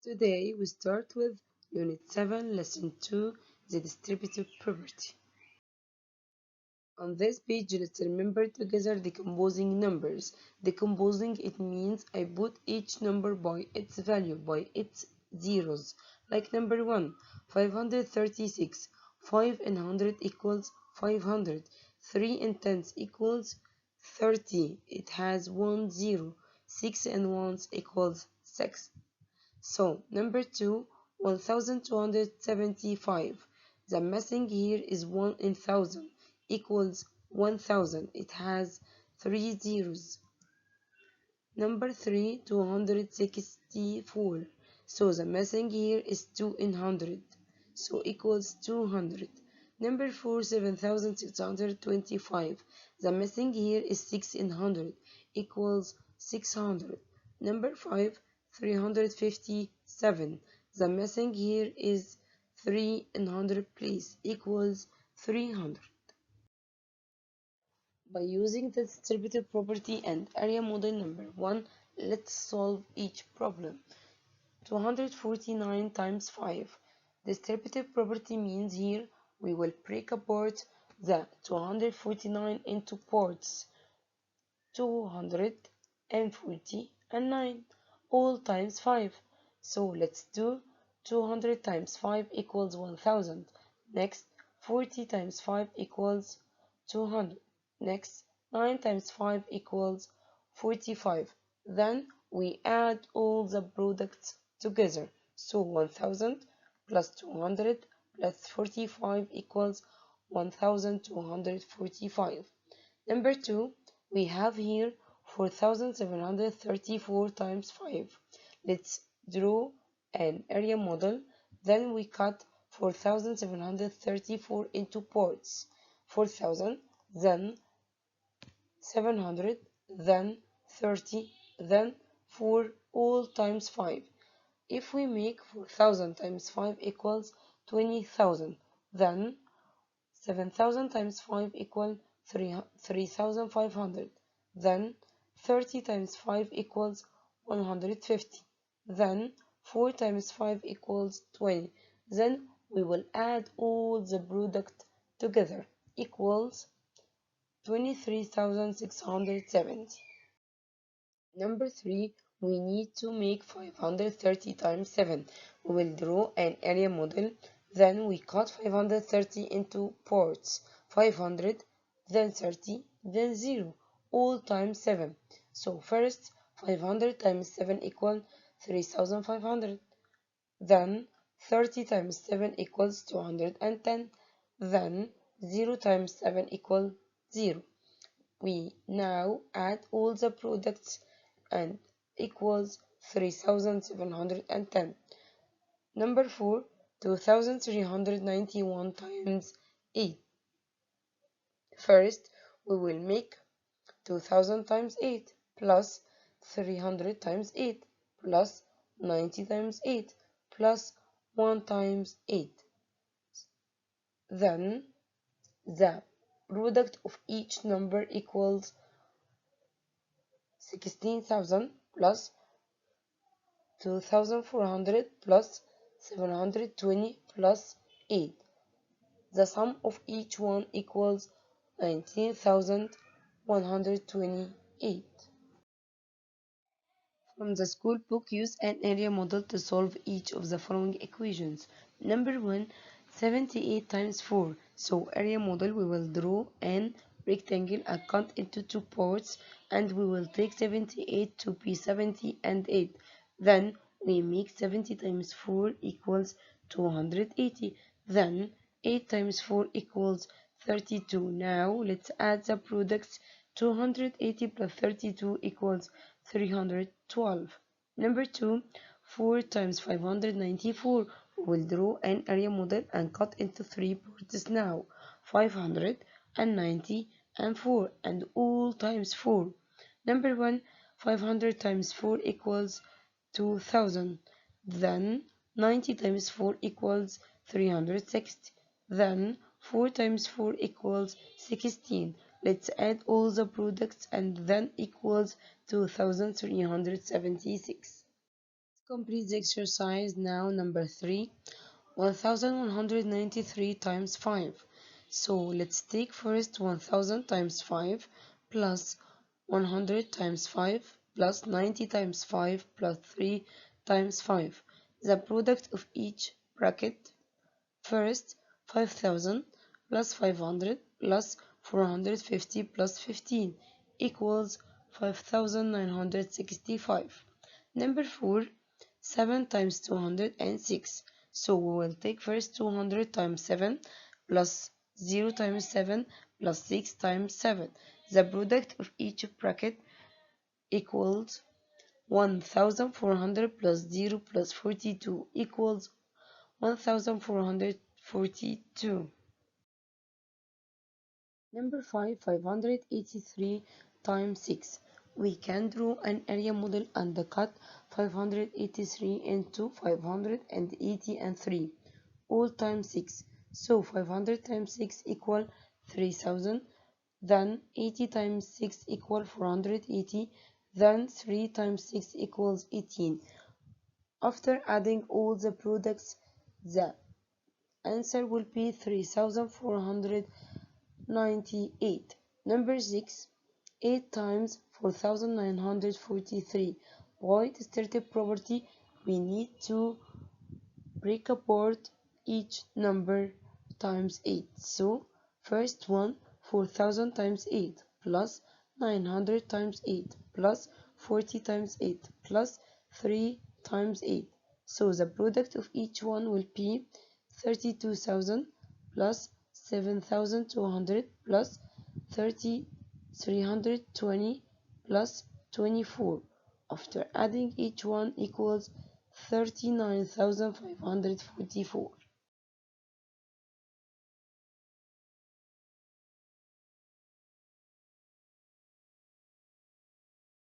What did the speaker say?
Today we start with Unit 7, Lesson 2, the distributive property. On this page, let's remember together decomposing numbers. Decomposing, it means I put each number by its value, by its zeros. Like number 1, 536. 5 and 100 equals 500. 3 and 10 equals 30. It has 1 0. 6 and 1 equals 6. So, number 2, 1275. The missing here is 1 in 1000 equals 1000. It has 3 zeros. Number 3, 264. So, the missing here is 2 in 100. So, equals 200. Number 4, 7625. The missing here is 6 in 100 equals 600. Number 5, 357. The missing here is 3 in 100 place equals 300. By using the distributive property and area model number 1, let's solve each problem. 249 times 5. Distributive property means here we will break apart the 249 into parts 240 and 9, all times 5. So let's do 200 times 5 equals 1000. Next, 40 times 5 equals 200. Next, 9 times 5 equals 45. Then we add all the products together. So 1000 plus 200 plus 45 equals 1245. Number 2, we have here 4734 times 5. Let's draw an area model. Then we cut 4734 into parts. 4000, then 700, then 30, then 4, all times 5. If we make 4000 times 5 equals 20,000, then 7,000 times 5 equals 3,500. Then 30 times 5 equals 150. Then 4 times 5 equals 20. Then we will add all the product together equals 23,670. Number 3, we need to make 530 times 7. We will draw an area model, then we cut 530 into parts. 500, then 30, then 0, all times 7. So first, 500 times 7 equals 3,500. Then 30 times 7 equals 210. Then 0 times 7 equals 0. We now add all the products and equals 3710. Number 4, 2391 times 8. First, we will make 2000 times 8 plus 300 times 8 plus 90 times 8 plus 1 times 8. Then the product of each number equals 16,000 plus 2,400 plus 720 plus 8. The sum of each one equals 19,128. From the school book, use an area model to solve each of the following equations. Number 1, 78 times 4. So area model, we will draw an rectangle and cut into two parts, and we will take 78 to be 70 and 8. Then we make 70 times 4 equals 280. Then 8 times 4 equals 32. Now let's add the products. 280 plus 32 equals 312. Number 2, 4 times 594. We will draw an area model and cut into three parts now. 590 and 4, and all times 4. Number 1, 500 times 4 equals 2000. Then 90 times 4 equals 360. Then 4 times 4 equals 16. Let's add all the products and then equals 2376. Complete the exercise now. Number 3, 1193 times 5. So let's take first 1000 times 5 plus 100 times 5 plus 90 times 5 plus 3 times 5. The product of each bracket. First, 5000 plus 500 plus 450 plus 15 equals 5965. Number 4, 7 times 206. So we will take first 200 times 7 plus 0 times 7 plus 6 times 7. The product of each bracket equals 1400 plus 0 plus 42 equals 1442. Number 5, 583 times 6. We can draw an area model and cut 583 into 580 and 3, all times 6. So 500 times 6 equal 3000, then 80 times 6 equal 480, then 3 times 6 equals 18. After adding all the products, the answer will be 3498. Number 6, 8 times 4943. By distributive property, we need to break apart each number times 8. So, first one, 4000 times 8 plus 900 times 8 plus 40 times 8 plus 3 times 8. So, the product of each one will be 32,000 plus 7,200 plus 320 plus 24. After adding each one equals 39,544.